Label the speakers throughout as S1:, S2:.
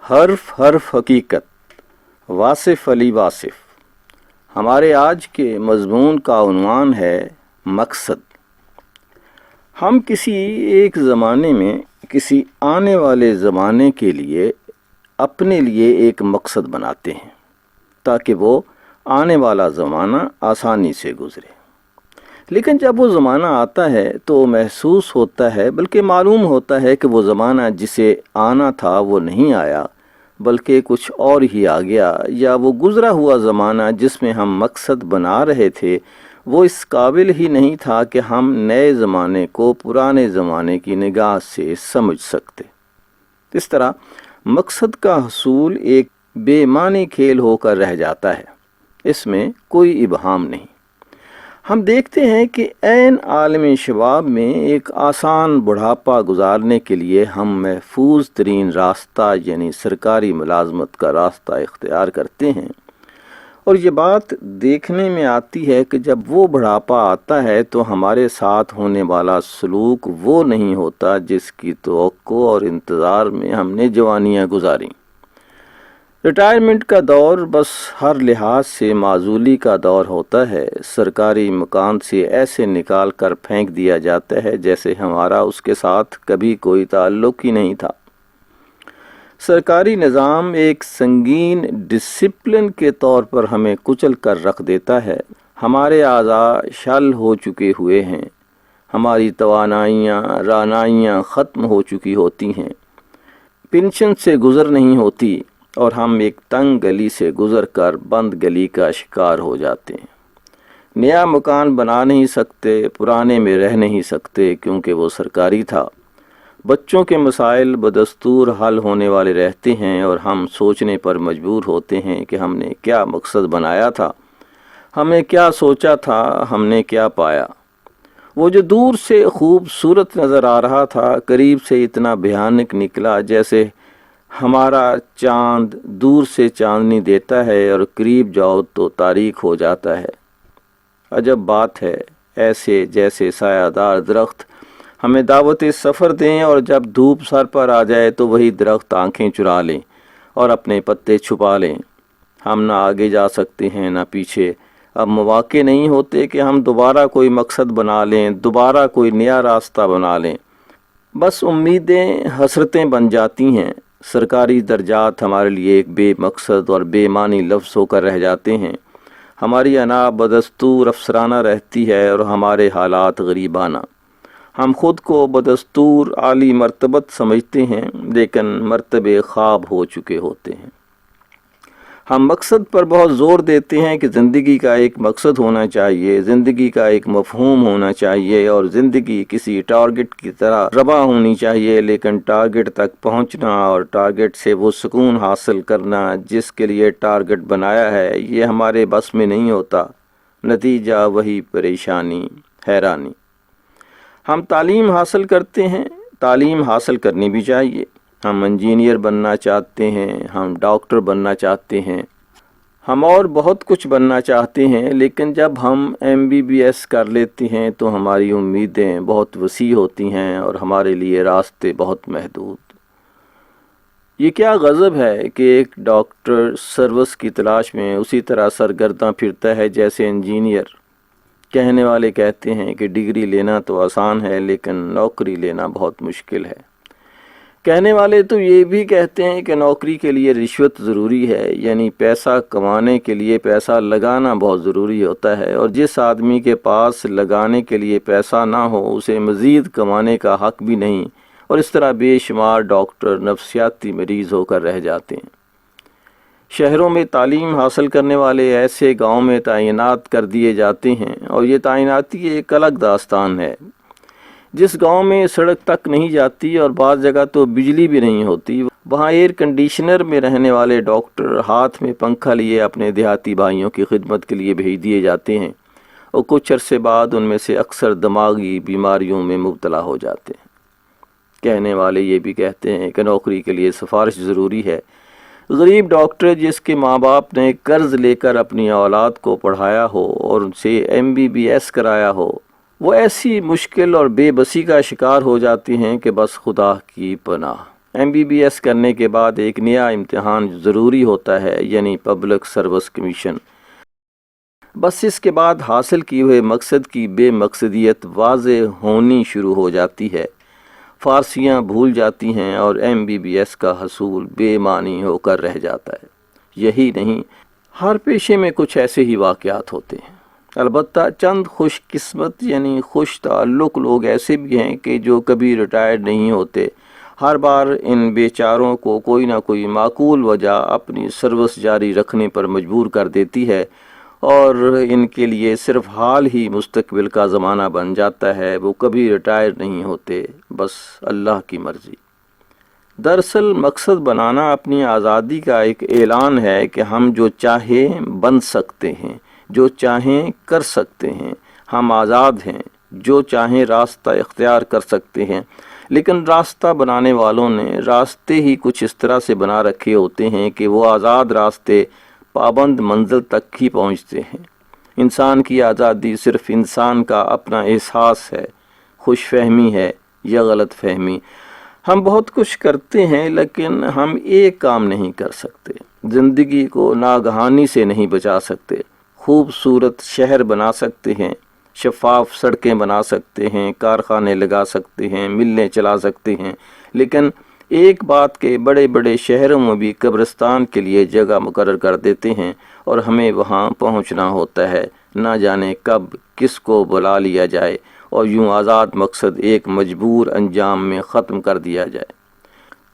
S1: حرف حرف حقیقت، واصف علی واصف۔ ہمارے آج کے مضمون کا عنوان ہے مقصد۔ ہم کسی ایک زمانے میں کسی آنے والے زمانے کے لیے اپنے لیے ایک مقصد بناتے ہیں تاکہ وہ آنے والا زمانہ آسانی سے گزرے، لیکن جب وہ زمانہ آتا ہے تو محسوس ہوتا ہے، بلکہ معلوم ہوتا ہے کہ وہ زمانہ جسے آنا تھا وہ نہیں آیا، بلکہ کچھ اور ہی آ گیا، یا وہ گزرا ہوا زمانہ جس میں ہم مقصد بنا رہے تھے وہ اس قابل ہی نہیں تھا کہ ہم نئے زمانے کو پرانے زمانے کی نگاہ سے سمجھ سکتے۔ اس طرح مقصد کا حصول ایک بے معنی کھیل ہو کر رہ جاتا ہے، اس میں کوئی ابہام نہیں۔ ہم دیکھتے ہیں کہ عین عالم شباب میں ایک آسان بڑھاپا گزارنے کے لیے ہم محفوظ ترین راستہ یعنی سرکاری ملازمت کا راستہ اختیار کرتے ہیں، اور یہ بات دیکھنے میں آتی ہے کہ جب وہ بڑھاپا آتا ہے تو ہمارے ساتھ ہونے والا سلوک وہ نہیں ہوتا جس کی توقع اور انتظار میں ہم نے جوانیاں گزاریں۔ ریٹائرمنٹ کا دور بس ہر لحاظ سے معزولی کا دور ہوتا ہے۔ سرکاری مکان سے ایسے نکال کر پھینک دیا جاتا ہے جیسے ہمارا اس کے ساتھ کبھی کوئی تعلق ہی نہیں تھا۔ سرکاری نظام ایک سنگین ڈسپلن کے طور پر ہمیں کچل کر رکھ دیتا ہے۔ ہمارے اعضاء شل ہو چکے ہوئے ہیں، ہماری توانائیاں رانائیاں ختم ہو چکی ہوتی ہیں، پنشن سے گزر نہیں ہوتی، اور ہم ایک تنگ گلی سے گزر کر بند گلی کا شکار ہو جاتے ہیں۔ نیا مکان بنا نہیں سکتے، پرانے میں رہ نہیں سکتے کیونکہ وہ سرکاری تھا۔ بچوں کے مسائل بدستور حل ہونے والے رہتے ہیں اور ہم سوچنے پر مجبور ہوتے ہیں کہ ہم نے کیا مقصد بنایا تھا، ہم نے کیا سوچا تھا، ہم نے کیا پایا۔ وہ جو دور سے خوبصورت نظر آ رہا تھا قریب سے اتنا بھیانک نکلا، جیسے ہمارا چاند دور سے چاندنی دیتا ہے اور قریب جاؤ تو تاریک ہو جاتا ہے۔ عجب بات ہے، ایسے جیسے سایہ دار درخت ہمیں دعوت سفر دیں اور جب دھوپ سر پر آ جائے تو وہی درخت آنکھیں چرا لیں اور اپنے پتے چھپا لیں۔ ہم نہ آگے جا سکتے ہیں نہ پیچھے۔ اب مواقع نہیں ہوتے کہ ہم دوبارہ کوئی مقصد بنا لیں، دوبارہ کوئی نیا راستہ بنا لیں۔ بس امیدیں حسرتیں بن جاتی ہیں۔ سرکاری درجات ہمارے لیے ایک بے مقصد اور بے معنی لفظ ہو کر رہ جاتے ہیں۔ ہماری انا بدستور افسرانہ رہتی ہے اور ہمارے حالات غریبانہ۔ ہم خود کو بدستور عالی مرتبت سمجھتے ہیں لیکن مرتبے خواب ہو چکے ہوتے ہیں۔ ہم مقصد پر بہت زور دیتے ہیں کہ زندگی کا ایک مقصد ہونا چاہیے، زندگی کا ایک مفہوم ہونا چاہیے، اور زندگی کسی ٹارگٹ کی طرح رواں ہونی چاہیے، لیکن ٹارگٹ تک پہنچنا اور ٹارگٹ سے وہ سکون حاصل کرنا جس کے لیے ٹارگٹ بنایا ہے یہ ہمارے بس میں نہیں ہوتا۔ نتیجہ وہی پریشانی، حیرانی۔ ہم تعلیم حاصل کرتے ہیں، تعلیم حاصل کرنی بھی چاہیے۔ ہم انجینئر بننا چاہتے ہیں، ہم ڈاکٹر بننا چاہتے ہیں، ہم اور بہت کچھ بننا چاہتے ہیں، لیکن جب ہم MBBS کر لیتے ہیں تو ہماری امیدیں بہت وسیع ہوتی ہیں اور ہمارے لیے راستے بہت محدود۔ یہ کیا غضب ہے کہ ایک ڈاکٹر سروس کی تلاش میں اسی طرح سرگرداں پھرتا ہے جیسے انجینئر۔ کہنے والے کہتے ہیں کہ ڈگری لینا تو آسان ہے لیکن نوکری لینا بہت مشکل ہے۔ کہنے والے تو یہ بھی کہتے ہیں کہ نوکری کے لیے رشوت ضروری ہے، یعنی پیسہ کمانے کے لیے پیسہ لگانا بہت ضروری ہوتا ہے، اور جس آدمی کے پاس لگانے کے لیے پیسہ نہ ہو اسے مزید کمانے کا حق بھی نہیں، اور اس طرح بے شمار ڈاکٹر نفسیاتی مریض ہو کر رہ جاتے ہیں۔ شہروں میں تعلیم حاصل کرنے والے ایسے گاؤں میں تعینات کر دیے جاتے ہیں، اور یہ تعیناتی ایک الگ داستان ہے۔ جس گاؤں میں سڑک تک نہیں جاتی اور بعض جگہ تو بجلی بھی نہیں ہوتی، وہاں ایئر کنڈیشنر میں رہنے والے ڈاکٹر ہاتھ میں پنکھا لیے اپنے دیہاتی بھائیوں کی خدمت کے لیے بھیج دیے جاتے ہیں، اور کچھ عرصے بعد ان میں سے اکثر دماغی بیماریوں میں مبتلا ہو جاتے ہیں۔ کہنے والے یہ بھی کہتے ہیں کہ نوکری کے لیے سفارش ضروری ہے۔ غریب ڈاکٹر جس کے ماں باپ نے قرض لے کر اپنی اولاد کو پڑھایا ہو اور ان سے MBBS کرایا ہو، وہ ایسی مشکل اور بے بسی کا شکار ہو جاتے ہیں کہ بس خدا کی پناہ۔ MBBS کرنے کے بعد ایک نیا امتحان ضروری ہوتا ہے، یعنی پبلک سروس کمیشن۔ بس اس کے بعد حاصل کیے ہوئے مقصد کی بے مقصدیت واضح ہونی شروع ہو جاتی ہے، فارسیاں بھول جاتی ہیں اور MBBS کا حصول بے معنی ہو کر رہ جاتا ہے۔ یہی نہیں، ہر پیشے میں کچھ ایسے ہی واقعات ہوتے ہیں۔ البتہ چند خوش قسمت یعنی خوش تعلق لوگ ایسے بھی ہیں کہ جو کبھی ریٹائرڈ نہیں ہوتے۔ ہر بار ان بیچاروں کو کوئی نہ کوئی معقول وجہ اپنی سروس جاری رکھنے پر مجبور کر دیتی ہے، اور ان کے لیے صرف حال ہی مستقبل کا زمانہ بن جاتا ہے۔ وہ کبھی ریٹائر نہیں ہوتے، بس اللہ کی مرضی۔ دراصل مقصد بنانا اپنی آزادی کا ایک اعلان ہے کہ ہم جو چاہیں بن سکتے ہیں، جو چاہیں کر سکتے ہیں، ہم آزاد ہیں، جو چاہیں راستہ اختیار کر سکتے ہیں۔ لیکن راستہ بنانے والوں نے راستے ہی کچھ اس طرح سے بنا رکھے ہوتے ہیں کہ وہ آزاد راستے پابند منزل تک ہی پہنچتے ہیں۔ انسان کی آزادی صرف انسان کا اپنا احساس ہے، خوش فہمی ہے یا غلط فہمی۔ ہم بہت کچھ کرتے ہیں لیکن ہم ایک کام نہیں کر سکتے، زندگی کو ناگہانی سے نہیں بچا سکتے۔ خوبصورت شہر بنا سکتے ہیں، شفاف سڑکیں بنا سکتے ہیں، کارخانے لگا سکتے ہیں، ملیں چلا سکتے ہیں، لیکن ایک بات کے بڑے بڑے شہروں میں بھی قبرستان کے لیے جگہ مقرر کر دیتے ہیں اور ہمیں وہاں پہنچنا ہوتا ہے، نہ جانے کب کس کو بلا لیا جائے اور یوں آزاد مقصد ایک مجبور انجام میں ختم کر دیا جائے۔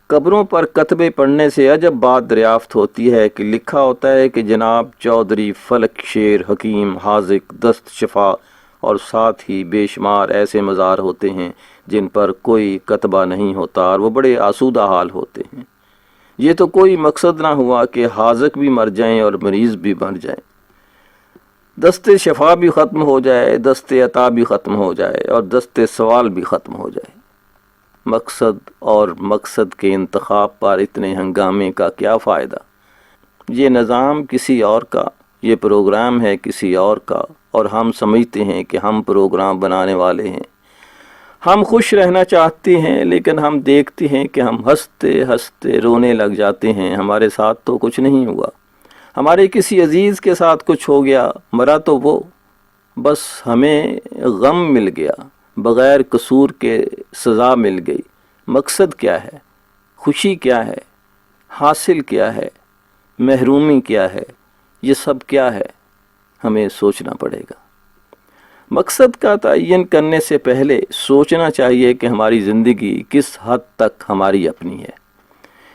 S1: قبروں پر کتبے پڑھنے سے عجب بات دریافت ہوتی ہے کہ لکھا ہوتا ہے کہ جناب چودھری فلک شیر حکیم حاذق دست شفا، اور ساتھ ہی بے شمار ایسے مزار ہوتے ہیں جن پر کوئی کتبہ نہیں ہوتا اور وہ بڑے آسودہ حال ہوتے ہیں۔ یہ تو کوئی مقصد نہ ہوا کہ حاذق بھی مر جائیں اور مریض بھی مر جائیں، دست شفا بھی ختم ہو جائے، دست عطا بھی ختم ہو جائے اور دست سوال بھی ختم ہو جائے۔ مقصد اور مقصد کے انتخاب پر اتنے ہنگامے کا کیا فائدہ؟ یہ نظام کسی اور کا، یہ پروگرام ہے کسی اور کا، اور ہم سمجھتے ہیں کہ ہم پروگرام بنانے والے ہیں۔ ہم خوش رہنا چاہتے ہیں لیکن ہم دیکھتے ہیں کہ ہم ہنستے ہنستے رونے لگ جاتے ہیں۔ ہمارے ساتھ تو کچھ نہیں ہوا، ہمارے کسی عزیز کے ساتھ کچھ ہو گیا، مرا تو وہ، بس ہمیں غم مل گیا، بغیر قصور کے سزا مل گئی۔ مقصد کیا ہے؟ خوشی کیا ہے؟ حاصل کیا ہے؟ محرومی کیا ہے؟ یہ سب کیا ہے؟ ہمیں سوچنا پڑے گا۔ مقصد کا تعین کرنے سے پہلے سوچنا چاہیے کہ ہماری زندگی کس حد تک ہماری اپنی ہے۔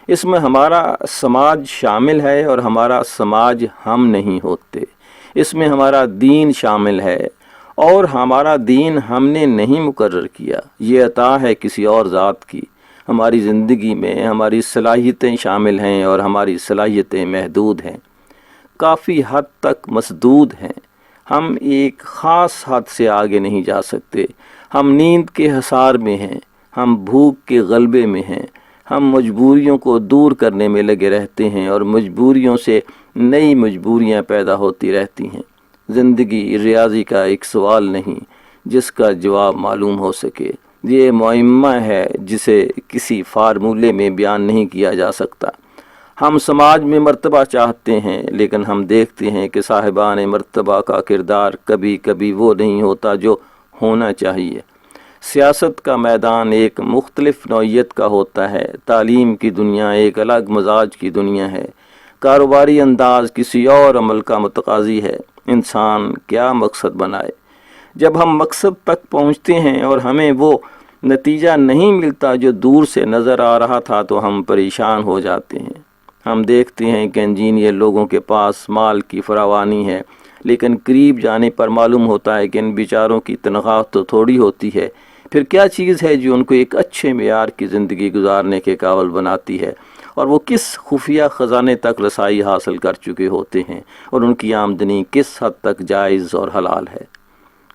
S1: اس میں ہمارا سماج شامل ہے اور ہمارا سماج ہم نہیں ہوتے۔ اس میں ہمارا دین شامل ہے اور ہمارا دین ہم نے نہیں مقرر کیا، یہ عطا ہے کسی اور ذات کی۔ ہماری زندگی میں ہماری صلاحیتیں شامل ہیں اور ہماری صلاحیتیں محدود ہیں، کافی حد تک مسدود ہیں۔ ہم ایک خاص حد سے آگے نہیں جا سکتے۔ ہم نیند کے حصار میں ہیں، ہم بھوک کے غلبے میں ہیں، ہم مجبوریوں کو دور کرنے میں لگے رہتے ہیں اور مجبوریوں سے نئی مجبوریاں پیدا ہوتی رہتی ہیں۔ زندگی ریاضی کا ایک سوال نہیں جس کا جواب معلوم ہو سکے، یہ معمہ ہے جسے کسی فارمولے میں بیان نہیں کیا جا سکتا۔ ہم سماج میں مرتبہ چاہتے ہیں لیکن ہم دیکھتے ہیں کہ صاحبان مرتبہ کا کردار کبھی کبھی وہ نہیں ہوتا جو ہونا چاہیے۔ سیاست کا میدان ایک مختلف نوعیت کا ہوتا ہے، تعلیم کی دنیا ایک الگ مزاج کی دنیا ہے، کاروباری انداز کسی اور عمل کا متقاضی ہے۔ انسان کیا مقصد بنائے؟ جب ہم مقصد تک پہنچتے ہیں اور ہمیں وہ نتیجہ نہیں ملتا جو دور سے نظر آ رہا تھا تو ہم پریشان ہو جاتے ہیں۔ ہم دیکھتے ہیں کہ انجینئر لوگوں کے پاس مال کی فراوانی ہے، لیکن قریب جانے پر معلوم ہوتا ہے کہ ان بیچاروں کی تنخواہ تو تھوڑی ہوتی ہے۔ پھر کیا چیز ہے جو ان کو ایک اچھے معیار کی زندگی گزارنے کے قابل بناتی ہے، اور وہ کس خفیہ خزانے تک رسائی حاصل کر چکے ہوتے ہیں، اور ان کی آمدنی کس حد تک جائز اور حلال ہے؟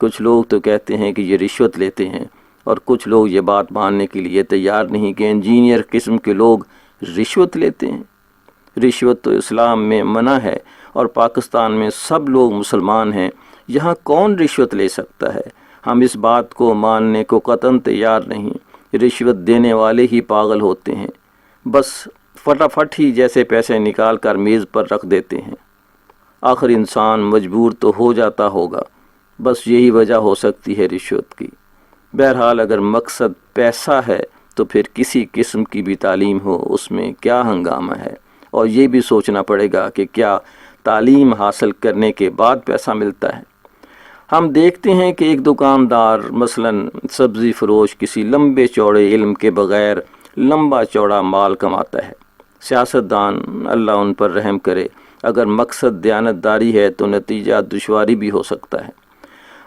S1: کچھ لوگ تو کہتے ہیں کہ یہ رشوت لیتے ہیں، اور کچھ لوگ یہ بات ماننے کے لیے تیار نہیں کہ انجینئر قسم کے لوگ رشوت لیتے ہیں۔ رشوت تو اسلام میں منع ہے اور پاکستان میں سب لوگ مسلمان ہیں، یہاں کون رشوت لے سکتا ہے؟ ہم اس بات کو ماننے کو قطعاً تیار نہیں۔ رشوت دینے والے ہی پاگل ہوتے ہیں۔ بس فٹافٹ ہی جیسے پیسے نکال کر میز پر رکھ دیتے ہیں۔ آخر انسان مجبور تو ہو جاتا ہوگا، بس یہی وجہ ہو سکتی ہے رشوت کی۔ بہرحال اگر مقصد پیسہ ہے تو پھر کسی قسم کی بھی تعلیم ہو اس میں کیا ہنگامہ ہے، اور یہ بھی سوچنا پڑے گا کہ کیا تعلیم حاصل کرنے کے بعد پیسہ ملتا ہے۔ ہم دیکھتے ہیں کہ ایک دکاندار مثلاً سبزی فروش کسی لمبے چوڑے علم کے بغیر لمبا چوڑا مال کماتا ہے۔ سیاستدان، اللہ ان پر رحم کرے، اگر مقصد دیانتداری ہے تو نتیجہ دشواری بھی ہو سکتا ہے۔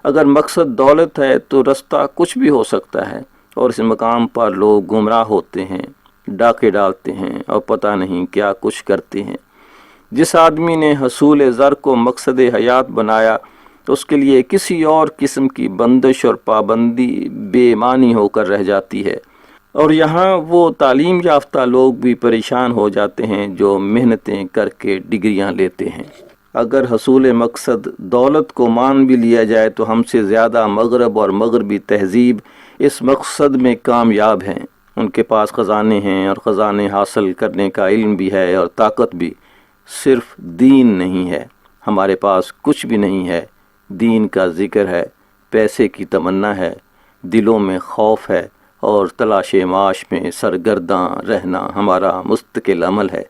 S1: اگر مقصد دولت ہے تو رستہ کچھ بھی ہو سکتا ہے، اور اس مقام پر لوگ گمراہ ہوتے ہیں، ڈاکے ڈالتے ہیں اور پتہ نہیں کیا کچھ کرتے ہیں۔ جس آدمی نے حصول زر کو مقصد حیات بنایا اس کے لیے کسی اور قسم کی بندش اور پابندی بے معنی ہو کر رہ جاتی ہے، اور یہاں وہ تعلیم یافتہ لوگ بھی پریشان ہو جاتے ہیں جو محنتیں کر کے ڈگریاں لیتے ہیں۔ اگر حصول مقصد دولت کو مان بھی لیا جائے تو ہم سے زیادہ مغرب اور مغربی تہذیب اس مقصد میں کامیاب ہیں۔ ان کے پاس خزانے ہیں، اور خزانے حاصل کرنے کا علم بھی ہے اور طاقت بھی، صرف دین نہیں ہے۔ ہمارے پاس کچھ بھی نہیں ہے۔ دین کا ذکر ہے، پیسے کی تمنا ہے، دلوں میں خوف ہے، اور تلاش معاش میں سرگرداں رہنا ہمارا مستقل عمل ہے۔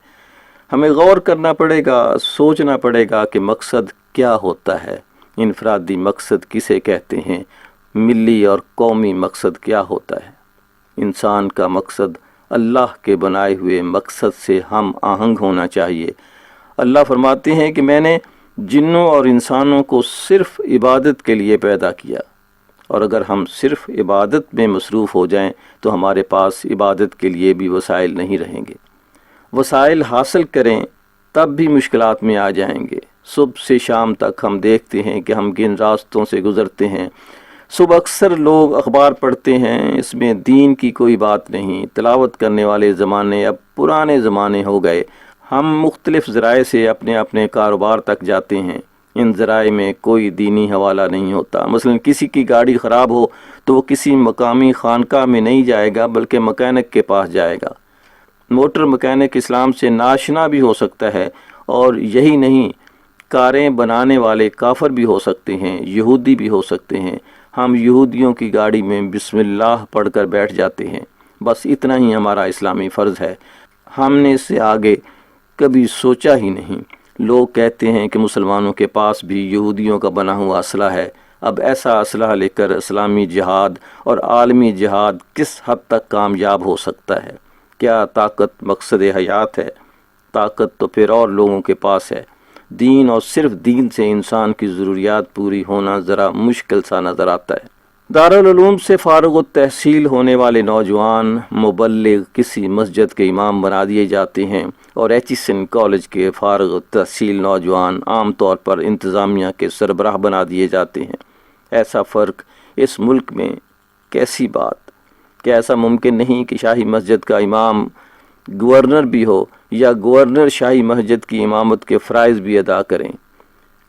S1: ہمیں غور کرنا پڑے گا، سوچنا پڑے گا کہ مقصد کیا ہوتا ہے، انفرادی مقصد کسے کہتے ہیں، ملی اور قومی مقصد کیا ہوتا ہے۔ انسان کا مقصد اللہ کے بنائے ہوئے مقصد سے ہم آہنگ ہونا چاہیے۔ اللہ فرماتے ہیں کہ میں نے جنوں اور انسانوں کو صرف عبادت کے لیے پیدا کیا، اور اگر ہم صرف عبادت میں مصروف ہو جائیں تو ہمارے پاس عبادت کے لیے بھی وسائل نہیں رہیں گے۔ وسائل حاصل کریں تب بھی مشکلات میں آ جائیں گے۔ صبح سے شام تک ہم دیکھتے ہیں کہ ہم کن راستوں سے گزرتے ہیں۔ صبح اکثر لوگ اخبار پڑھتے ہیں، اس میں دین کی کوئی بات نہیں۔ تلاوت کرنے والے زمانے اب پرانے زمانے ہو گئے۔ ہم مختلف ذرائع سے اپنے اپنے کاروبار تک جاتے ہیں، ان ذرائع میں کوئی دینی حوالہ نہیں ہوتا۔ مثلا کسی کی گاڑی خراب ہو تو وہ کسی مقامی خانقاہ میں نہیں جائے گا بلکہ مکینک کے پاس جائے گا۔ موٹر مکینک اسلام سے ناشنا بھی ہو سکتا ہے، اور یہی نہیں، کاریں بنانے والے کافر بھی ہو سکتے ہیں، یہودی بھی ہو سکتے ہیں۔ ہم یہودیوں کی گاڑی میں بسم اللہ پڑھ کر بیٹھ جاتے ہیں، بس اتنا ہی ہمارا اسلامی فرض ہے۔ ہم نے اس سے آگے کبھی سوچا ہی نہیں۔ لوگ کہتے ہیں کہ مسلمانوں کے پاس بھی یہودیوں کا بنا ہوا اسلحہ ہے۔ اب ایسا اسلحہ لے کر اسلامی جہاد اور عالمی جہاد کس حد تک کامیاب ہو سکتا ہے؟ کیا طاقت مقصد حیات ہے؟ طاقت تو پھر اور لوگوں کے پاس ہے۔ دین اور صرف دین سے انسان کی ضروریات پوری ہونا ذرا مشکل سا نظر آتا ہے۔ دارالعلوم سے فارغ التحصیل ہونے والے نوجوان مبلغ کسی مسجد کے امام بنا دیے جاتے ہیں، اور ایچیسن کالج کے فارغ التحصیل نوجوان عام طور پر انتظامیہ کے سربراہ بنا دیے جاتے ہیں۔ ایسا فرق اس ملک میں کیسی بات؟ کیا ایسا ممکن نہیں کہ شاہی مسجد کا امام گورنر بھی ہو، یا گورنر شاہی مسجد کی امامت کے فرائض بھی ادا کریں؟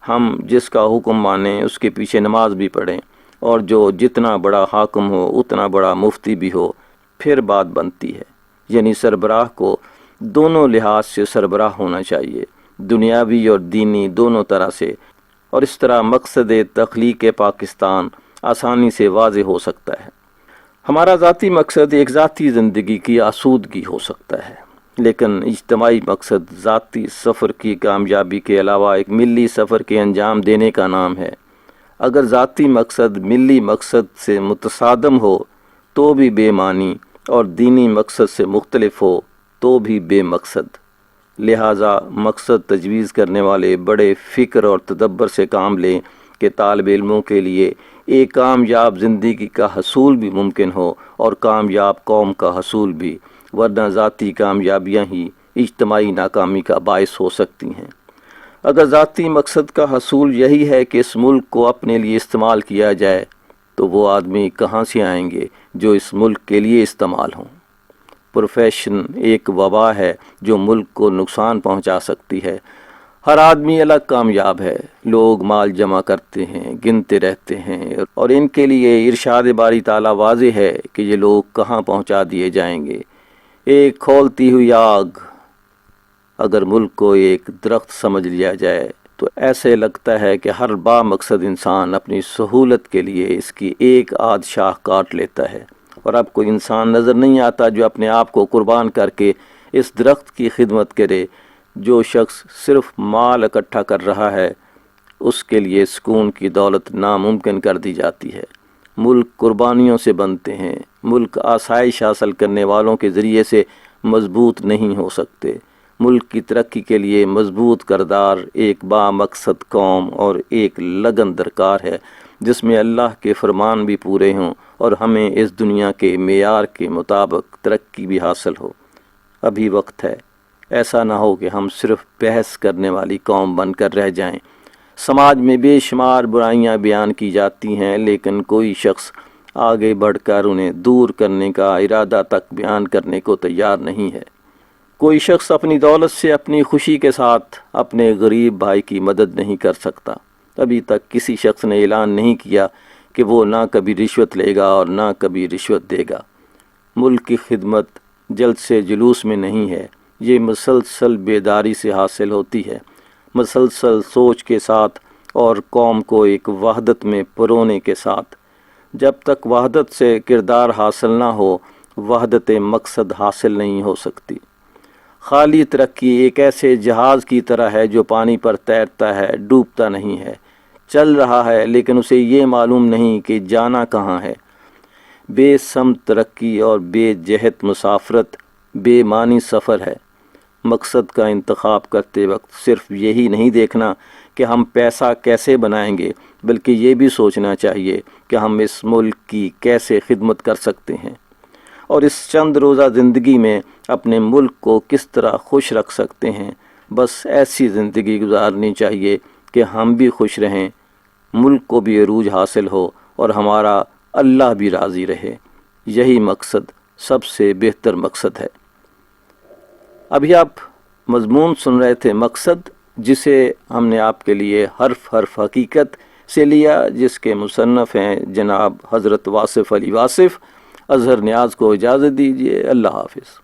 S1: ہم جس کا حکم مانیں اس کے پیچھے نماز بھی پڑھیں، اور جو جتنا بڑا حاکم ہو اتنا بڑا مفتی بھی ہو، پھر بات بنتی ہے۔ یعنی سربراہ کو دونوں لحاظ سے سربراہ ہونا چاہیے، دنیاوی اور دینی دونوں طرح سے، اور اس طرح مقصد تخلیق پاکستان آسانی سے واضح ہو سکتا ہے۔ ہمارا ذاتی مقصد ایک ذاتی زندگی کی آسودگی ہو سکتا ہے، لیکن اجتماعی مقصد ذاتی سفر کی کامیابی کے علاوہ ایک ملی سفر کے انجام دینے کا نام ہے۔ اگر ذاتی مقصد ملی مقصد سے متصادم ہو تو بھی بے معنی، اور دینی مقصد سے مختلف ہو تو بھی بے مقصد۔ لہٰذا مقصد تجویز کرنے والے بڑے فکر اور تدبر سے کام لیں کہ طالب علموں کے لیے ایک کامیاب زندگی کا حصول بھی ممکن ہو، اور کامیاب قوم کا حصول بھی، ورنہ ذاتی کامیابیاں ہی اجتماعی ناکامی کا باعث ہو سکتی ہیں۔ اگر ذاتی مقصد کا حصول یہی ہے کہ اس ملک کو اپنے لیے استعمال کیا جائے، تو وہ آدمی کہاں سے آئیں گے جو اس ملک کے لیے استعمال ہوں؟ پروفیشن ایک وبا ہے جو ملک کو نقصان پہنچا سکتی ہے۔ ہر آدمی الگ کامیاب ہے۔ لوگ مال جمع کرتے ہیں، گنتے رہتے ہیں، اور ان کے لیے ارشاد باری تعالیٰ واضح ہے کہ یہ لوگ کہاں پہنچا دیے جائیں گے۔ ایک کھولتی ہوئی آگ اگر ملک کو ایک درخت سمجھ لیا جائے تو ایسے لگتا ہے کہ ہر با مقصد انسان اپنی سہولت کے لیے اس کی ایک آدھ شاخ کاٹ لیتا ہے، اور اب کوئی انسان نظر نہیں آتا جو اپنے آپ کو قربان کر کے اس درخت کی خدمت کرے۔ جو شخص صرف مال اکٹھا کر رہا ہے اس کے لیے سکون کی دولت ناممکن کر دی جاتی ہے۔ ملک قربانیوں سے بنتے ہیں، ملک آسائش حاصل کرنے والوں کے ذریعے سے مضبوط نہیں ہو سکتے۔ ملک کی ترقی کے لیے مضبوط کردار، ایک با مقصد قوم اور ایک لگن درکار ہے جس میں اللہ کے فرمان بھی پورے ہوں اور ہمیں اس دنیا کے معیار کے مطابق ترقی بھی حاصل ہو۔ ابھی وقت ہے، ایسا نہ ہو کہ ہم صرف بحث کرنے والی قوم بن کر رہ جائیں۔ سماج میں بے شمار برائیاں بیان کی جاتی ہیں لیکن کوئی شخص آگے بڑھ کر انہیں دور کرنے کا ارادہ تک بیان کرنے کو تیار نہیں ہے۔ کوئی شخص اپنی دولت سے اپنی خوشی کے ساتھ اپنے غریب بھائی کی مدد نہیں کر سکتا۔ ابھی تک کسی شخص نے اعلان نہیں کیا کہ وہ نہ کبھی رشوت لے گا اور نہ کبھی رشوت دے گا۔ ملک کی خدمت جلد سے جلوس میں نہیں ہے، یہ مسلسل بیداری سے حاصل ہوتی ہے، مسلسل سوچ کے ساتھ اور قوم کو ایک وحدت میں پرونے کے ساتھ۔ جب تک وحدت سے کردار حاصل نہ ہو، وحدت مقصد حاصل نہیں ہو سکتی۔ خالی ترقی ایک ایسے جہاز کی طرح ہے جو پانی پر تیرتا ہے، ڈوبتا نہیں ہے، چل رہا ہے لیکن اسے یہ معلوم نہیں کہ جانا کہاں ہے۔ بے سمت ترقی اور بے جہت مسافرت بے معنی سفر ہے۔ مقصد کا انتخاب کرتے وقت صرف یہی نہیں دیکھنا کہ ہم پیسہ کیسے بنائیں گے، بلکہ یہ بھی سوچنا چاہیے کہ ہم اس ملک کی کیسے خدمت کر سکتے ہیں، اور اس چند روزہ زندگی میں اپنے ملک کو کس طرح خوش رکھ سکتے ہیں۔ بس ایسی زندگی گزارنی چاہیے کہ ہم بھی خوش رہیں، ملک کو بھی عروج حاصل ہو اور ہمارا اللہ بھی راضی رہے۔ یہی مقصد سب سے بہتر مقصد ہے۔ ابھی آپ مضمون سن رہے تھے مقصد، جسے ہم نے آپ کے لیے حرف حرف حقیقت سے لیا، جس کے مصنف ہیں جناب حضرت واصف علی واصف۔ اظہر نیاز کو اجازت دیجیے، اللہ حافظ۔